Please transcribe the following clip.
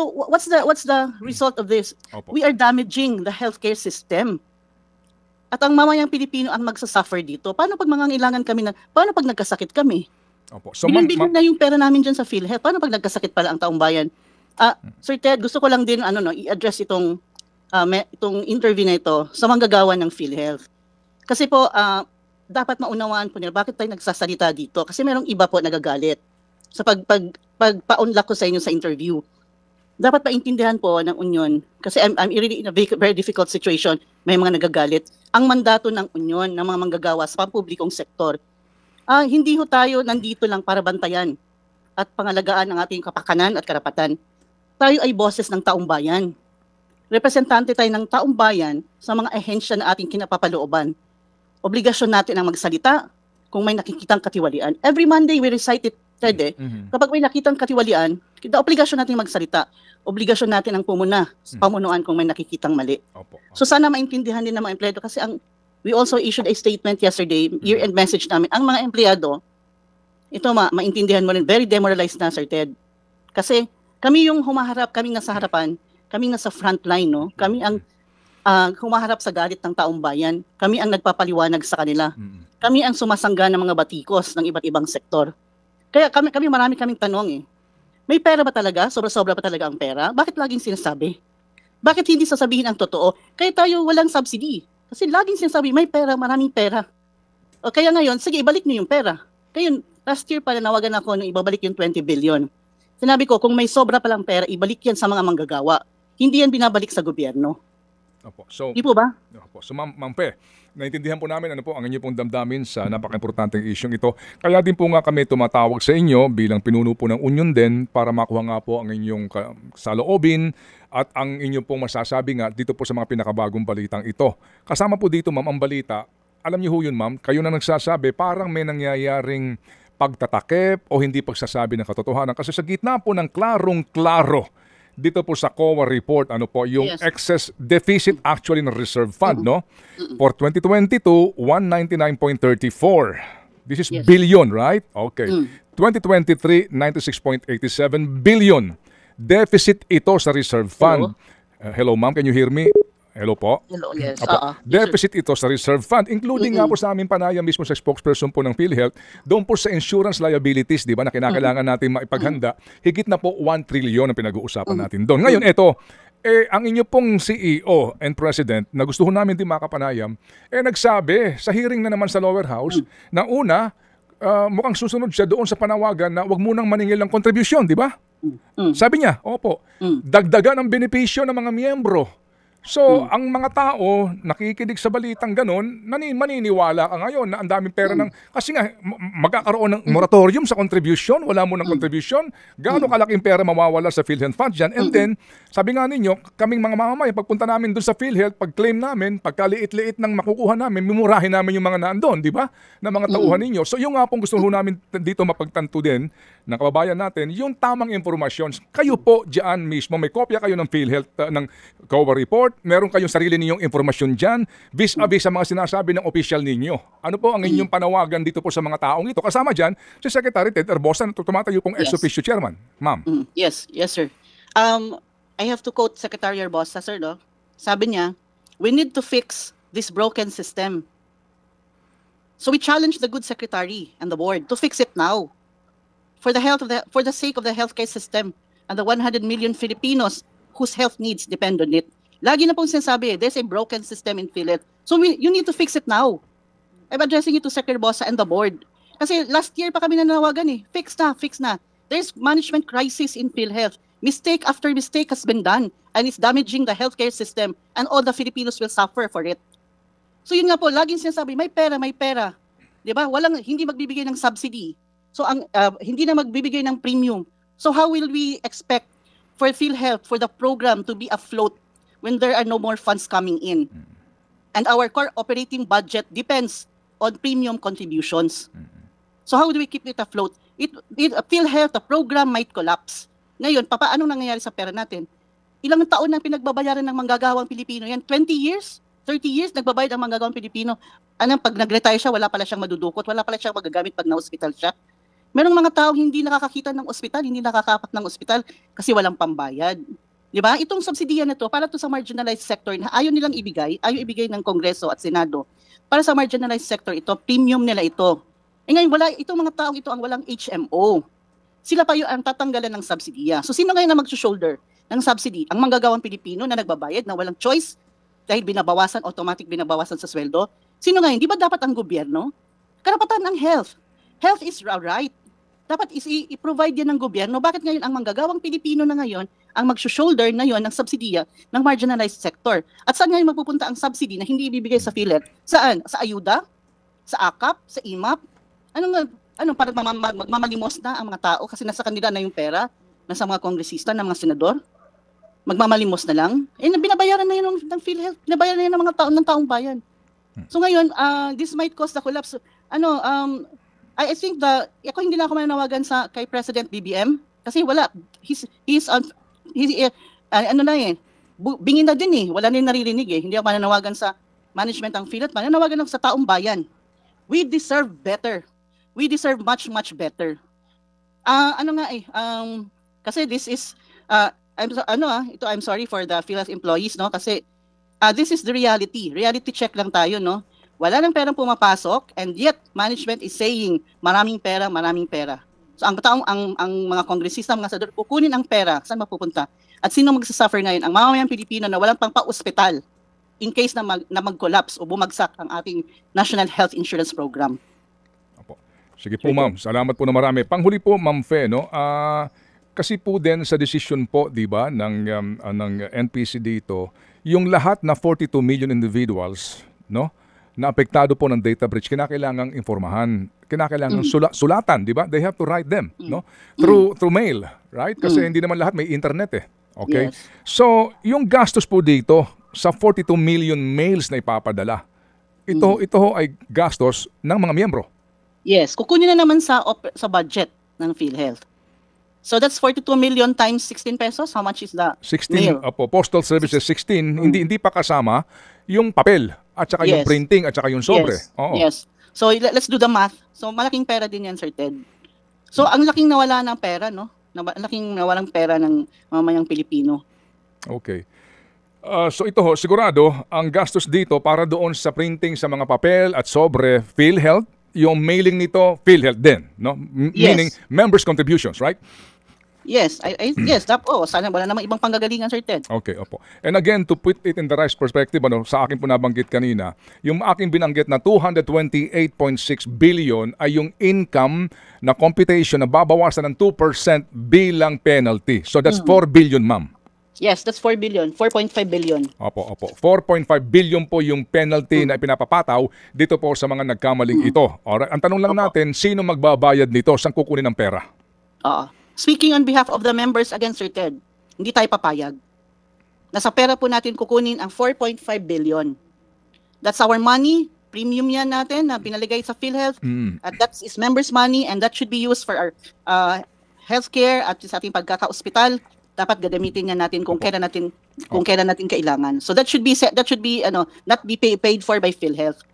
So what's the result of this? Opo. We are damaging the healthcare system. At ang mamayang Pilipino ang magsasuffer dito. Paano pag mangangailangan kami paano pag nagkasakit kami? Opo. So, ma'am, Bilhin na yung pera namin dyan sa PhilHealth. Paano pag nagkasakit pala ang taong bayan? Sir Ted, gusto ko lang din i-address itong interview na ito sa manggagawa ng PhilHealth. Kasi po, dapat maunawaan po nila bakit tayo nagsasalita dito. Kasi merong iba po nagagalit sa pagpa-unlock ko sa inyo sa interview. Dapat maintindihan po ng Union, kasi I'm really in a very difficult situation, may mga nagagalit. Ang mandato ng Union, ng mga manggagawa sa pampublikong sektor, hindi ho tayo nandito lang para bantayan at pangalagaan ang ating kapakanan at karapatan. Tayo ay boses ng taong bayan. Representante tayo ng taong bayan sa mga ahensya na ating kinapapalooban. Obligasyon natin ang magsalita kung may nakikitang katiwalian. Every Monday we recite it, Ted, Kapag may nakitang katiwalian, obligasyon natin magsalita. Obligasyon natin ang pumuna sa pamunuan kung may nakikitang mali. Opo. So sana maintindihan din ng mga empleyado kasi we also issued a statement yesterday, year-end message namin. Ang mga empleyado, ito maintindihan mo rin, very demoralized na, Sir Ted. Kasi kami yung humaharap, kaming nasa harapan, kaming nasa front line, no? Kami ang humaharap sa galit ng taong bayan. Kami ang nagpapaliwanag sa kanila. Kami ang sumasangga ng mga batikos ng iba't ibang sektor. Kaya kami marami kaming tanong May pera ba talaga? Sobra-sobra ba talaga ang pera? Bakit laging sinasabi? Bakit hindi sasabihin ang totoo? Kaya tayo walang subsidy. Kasi laging sinasabi, may pera, maraming pera. O kaya ngayon, sige, ibalik niyo yung pera. Kaya last year pala nawagan ako nung ibabalik yung 20 billion. Sinabi ko, kung may sobra palang pera, ibalik yan sa mga manggagawa. Hindi yan binabalik sa gobyerno. Opo. So, di po ba? Opo. So, Ma'am Pe, naintindihan po namin ang inyo pong damdamin sa napaka-importanteng isyong ito. Kaya din po nga kami tumatawag sa inyo bilang pinuno po ng Union din para makuha nga po ang inyong saloobin at ang inyo pong masasabi nga dito po sa mga pinakabagong balitang ito. Kasama po dito, ma'am, ang balita. Alam niyo ho yun, ma'am, kayo na nagsasabi parang may nangyayaring pagtatakip o hindi pagsasabi ng katotohanan. Kasi sa gitna po ng klarong-klaro dito po sa COA report, yung excess deficit actually ng reserve fund, no? For 2022, 199.34. This is billion, right? Okay. 2023, 96.87 billion. Deficit ito sa reserve fund. Hello, ma'am, can you hear me? Hello po. Hello, yes. Deficit ito sa reserve fund, including nga po sa aming panayam mismo sa spokesperson po ng PhilHealth, doon po sa insurance liabilities, di ba, na kinakailangan natin maipaghanda, higit na po 1 trillion ang pinag-uusapan natin doon. Ngayon, ito, ang inyo pong CEO and President, na gusto namin din makapanayam, nagsabi sa hearing na naman sa lower house, na una, mukhang susunod siya doon sa panawagan na wag munang maningil ng kontribusyon, di ba? Sabi niya, opo, dagdagan ang benepisyo ng mga miyembro. So, ang mga tao, nakikinig sa balitang ganon, maniniwala ka ngayon na ang daming pera ng... Kasi nga, magkakaroon ng moratorium sa contribution, wala mo ng contribution, gaano kalaking pera mawawala sa PhilHealth Fund dyan. And then, sabi nga ninyo, kaming mga mamamayan, pagpunta namin doon sa PhilHealth, pag-claim namin, pagkaliit-liit ng makukuha namin, mimurahin namin yung mga naandun, di ba? Na mga tauhan ninyo. So, yung nga pong gusto namin dito mapagtanto din, ng kababayan natin, yung tamang impormasyon. Kayo po dyan mismo, may kopya kayo ng PhilHealth, ng COA report, meron kayong sarili ninyong impormasyon dyan, vis-a-vis sa mga sinasabi ng official ninyo. Ano po ang inyong panawagan dito po sa mga taong ito? Kasama dyan, si Secretary Ted Herbosa, na tumatayo pong ex-officio chairman. Ma'am. Yes, sir. I have to quote Secretary Herbosa, sir, no? Sabi niya, we need to fix this broken system. So we challenge the good secretary and the board to fix it now. For the sake of the healthcare system and the 100 million Filipinos whose health needs depend on it. Lagi na pong sinasabi, there's a broken system in PhilHealth. So you need to fix it now. I'm addressing it to Secretary Bosa and the board. Kasi last year pa kami nanawagan fix na. There's management crisis in PhilHealth. Mistake after mistake has been done and it's damaging the healthcare system and all the Filipinos will suffer for it. So yun nga po, laging sinasabi, may pera. 'Di ba? Hindi magbibigay ng subsidy. So hindi na magbibigay ng premium. So how will we expect for PhilHealth, for the program to be afloat when there are no more funds coming in? And our core operating budget depends on premium contributions. So how do we keep it afloat? PhilHealth, the program might collapse. Ngayon, paano nangyayari sa pera natin? Ilang taon nang pinagbabayaran ng manggagawang Pilipino yan? 20 years? 30 years nagbabayad ang manggagawang Pilipino. Pag nag-retire siya, wala pala siyang madudukot, wala pala siyang magagamit pag na-hospital siya. Merong mga tao hindi nakakakita ng ospital, hindi nakakapat ng ospital kasi walang pambayad. Di ba? Itong subsidiya na to, para to sa marginalized sector na ayaw nilang ibigay, ayaw ibigay ng Kongreso at Senado. Para sa marginalized sector ito, premium nila ito. Ngayon, itong mga taong ito ang walang HMO. Sila pa yung ang tatanggalan ng subsidiya. So sino ngayon na mag-shoulder ng subsidy? Ang manggagawang Pilipino na nagbabayad na walang choice dahil binabawasan, automatic binabawasan sa sweldo. Sino ngayon? Di ba dapat ang gobyerno? Karapatan ng health. Health is a right. Dapat i-provide yan ng gobyerno. Bakit ngayon ang manggagawang Pilipino na ngayon ang mag-shoulder na yon ng subsidiya ng marginalized sector? At saan ngayon magpupunta ang subsidy na hindi ibibigay sa PhilHealth? Saan? Sa ayuda? Sa AKAP? Sa IMAP? Para magmamalimos na ang mga tao kasi nasa kanila na yung pera, nasa mga kongresista, ng mga senador? Magmamalimos na lang? Binabayaran na yun ng PhilHealth. Binabayaran na yun ng mga tao ng taong bayan. So ngayon, this might cause the collapse. I think ako hindi na ako mananawagan kay President BBM kasi wala. Bingin na din eh. Wala na yung naririnig eh. Hindi ako mananawagan sa management ng PhilHealth. Mananawagan ako sa taong bayan. We deserve better. We deserve much, much better. Kasi this is, I'm sorry for the PhilHealth employees, no? Kasi this is the reality. Reality check lang tayo, no? Wala nang perang pumapasok and yet management is saying maraming pera, maraming pera. So ang mga kongresista, mga senador, kukunin ang pera, saan mapupunta? At sino magsasuffer ngayon? Ang mamamayang Pilipino na walang pang-pa-ospital in case na mag-collapse o bumagsak ang ating National Health Insurance Program. Opo. Sige po, ma'am. Salamat po na marami. Panghuli po, Ma'am Fe, no? Kasi po din sa decision po, 'di ba, ng NPC dito, yung lahat na 42 million individuals, no? Na apektado po ng data breach, kinakailangang informahan, kinakailangang sulatan, di ba? They have to write them, no? Through mail, right? Kasi hindi naman lahat may internet eh. Okay? Yes. So, yung gastos po dito sa 42 million mails na ipapadala, ito ho ay gastos ng mga miyembro. Yes, kukunin na naman sa budget ng PhilHealth. So that's 42 million times 16 pesos. How much is that? 16, opo, Postal Services 16, hindi pa kasama yung papel at saka yung printing at saka yung sobre. Yes. Yes. So let's do the math. So malaking pera din yan, Sir Ted. So ang laking nawala ng pera, no? Laking nawalang pera ng mamayang Pilipino. Okay. So ito ho, sigurado, ang gastos dito para doon sa printing sa mga papel at sobre, PhilHealth, yung mailing nito, PhilHealth din, no? Meaning members' contributions, right? Yes, sana wala namang ibang panggagalingan, Sir Ted. Okay, opo. And again, to put it in the right perspective, sa akin po nabanggit kanina, yung aking binanggit na 228.6 billion ay yung income na computation na babawasan ng 2% bilang penalty. So that's 4 billion, ma'am. Yes, that's 4 billion, 4.5 billion. Opo. 4.5 billion po yung penalty na ipinapapataw dito po sa mga nagkamaling ito. Alright, ang tanong lang natin, sino magbabayad nito? Saan kukunin ng pera? Speaking on behalf of the members against Sir Ted, hindi tayo papayag. Nasa pera po natin kukunin ang 4.5 billion. That's our money, premium yan natin na pinaligay sa PhilHealth. At that is members' money and that should be used for our healthcare at sa ating pagkaka-ospital. Dapat gagamitin yan natin kung kailan natin kailangan. So that should be not be paid for by PhilHealth.